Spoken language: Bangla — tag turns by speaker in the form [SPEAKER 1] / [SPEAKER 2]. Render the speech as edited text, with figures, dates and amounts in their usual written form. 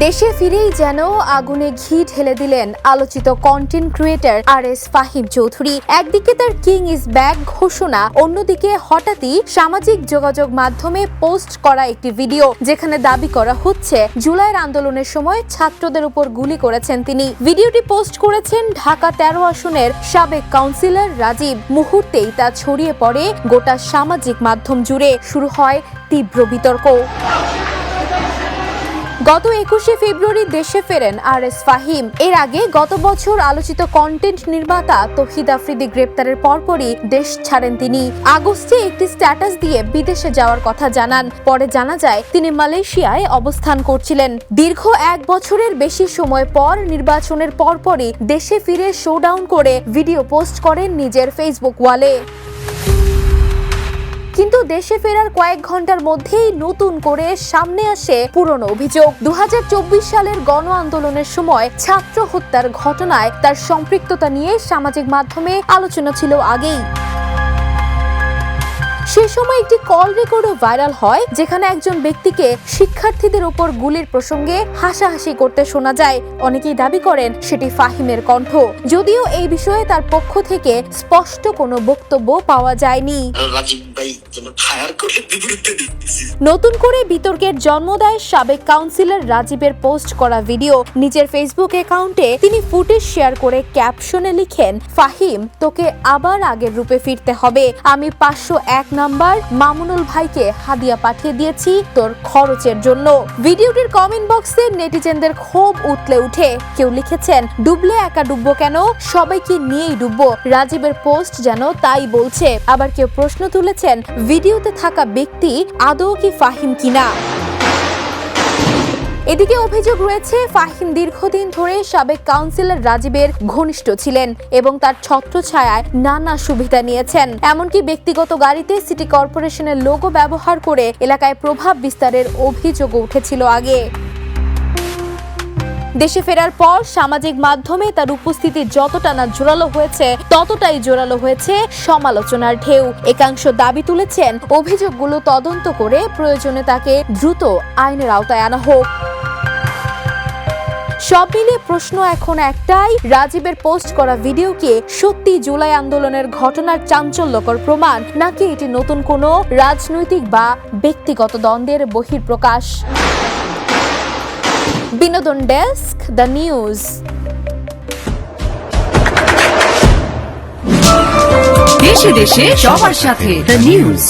[SPEAKER 1] দেশে ফিরেই যেন আগুনে ঘি ঢেলে দিলেন আলোচিত content creator RS Fahim Chowdhury. একদিকে তার কিং ইজ ব্যাক ঘোষণা, অন্যদিকে হঠাৎই সামাজিক যোগাযোগ মাধ্যমে পোস্ট করা একটি ভিডিও যেখানে দাবি করা হচ্ছে জুলাইয়ের আন্দোলনের সময় ছাত্রদের উপর গুলি করেছেন তিনি। ভিডিওটি পোস্ট করেছেন ঢাকা 13 আসনের সাবেক কাউন্সিলর রাজীব। মুহূর্তেই তা ছড়িয়ে পড়ে গোটা সামাজিক মাধ্যম জুড়ে। শুরু হয় তীব্র বিতর্ক। গত 21শে ফেব্রুয়ারি দেশে ফেরেন আরএস ফাহিম। এর আগে গত বছর আলোচিত কন্টেন্ট নির্মাতা তৌহিদ আফ্রিদি গ্রেপ্তারের পরপরই দেশ ছাড়েন তিনি। আগস্টে একটি স্ট্যাটাস দিয়ে বিদেশে যাওয়ার কথা জানান। পরে জানা যায় তিনি মালয়েশিয়ায় অবস্থান করছিলেন। দীর্ঘ 1 বছরের বেশি সময় পর নির্বাচনের পরপরই দেশে ফিরে শোডাউন করে ভিডিও পোস্ট করেন নিজের ফেসবুক ওয়ালে। কিন্তু দেশে ফেরার কয়েক ঘন্টার মধ্যেই নতুন করে সামনে আসে পুরনো অভিযোগ। 2024 সালের গণ আন্দোলনের সময় ছাত্র হত্যার ঘটনায় তার সম্পৃক্ততা নিয়ে সামাজিক মাধ্যমে আলোচনা ছিল আগেই। সে সময় একটি কল রেকর্ডও ভাইরাল হয় যেখানে একজন ব্যক্তিকে শিক্ষার্থীদের উপর গুলির প্রসঙ্গে হাসাহাসি করতে শোনা যায়। অনেকেই দাবি করেন সেটি ফাহিমের কণ্ঠ, যদিও এই বিষয়ে তার পক্ষ থেকে স্পষ্ট কোনো বক্তব্য পাওয়া যায়নি। নতুন করে বিতর্কের জন্ম দেয় সাবেক কাউন্সিলর রাজীবের পোস্ট করা ভিডিও। নিজের ফেসবুক অ্যাকাউন্টে তিনি ফুটেজ শেয়ার করে ক্যাপশনে লিখেন, ফাহিম তোকে আবার আগের রূপে ফিরতে হবে। আমি 501 নাম্বার মামুনুল ভাইকে হাদিয়া পাঠিয়ে দিয়েছি তোর খরচের জন্য। ভিডিওটির কমেন্ট বক্সে নেটিজেনদের ক্ষোভ উতলে উঠে। কেউ লিখেছেন, ডুবলে একা ডুববো কেন, সবাইকে নিয়েই ডুববো। রাজীবের পোস্ট যেন তাই বলছে। আবার কেউ প্রশ্ন তুলেছেন, ভিডিওতে থাকা ব্যক্তি আদৌ কি ফাহিম কিনা। এদিকে অভিযোগ রয়েছে ফাহিম দীর্ঘদিন ধরে সাবেক কাউন্সিলর রাজীবের ঘনিষ্ঠ ছিলেন এবং তার ছত্রছায়ায় নানা সুবিধা নিয়েছেন। এমনকি ব্যক্তিগত গাড়িতে সিটি কর্পোরেশনের লোগো ব্যবহার করে এলাকায় প্রভাব বিস্তারের অভিযোগও উঠেছিল আগে। দেশে ফেরার পর সামাজিক মাধ্যমে তার উপস্থিতি যতটা না জোরালো হয়েছে ততটাই জোরালো হয়েছে সমালোচনার ঢেউ। একাংশ দাবি তুলেছেন অভিযোগগুলো তদন্ত করে প্রয়োজনে তাকে দ্রুত আইনের আওতায় আনা হোক। সব মিলিয়ে প্রশ্ন এখন একটাই, রাজীবের পোস্ট করা ভিডিও কি সত্যি জুলাই আন্দোলনের ঘটনার চাঞ্চল্যকর প্রমাণ, নাকি এটি নতুন কোনো রাজনৈতিক বা ব্যক্তিগত দ্বন্দ্বের বহিঃপ্রকাশ? বিনোদন ডেস্ক, দ্য নিউজ।
[SPEAKER 2] দেশে দেশে সবার সাথে, দ্য নিউজ।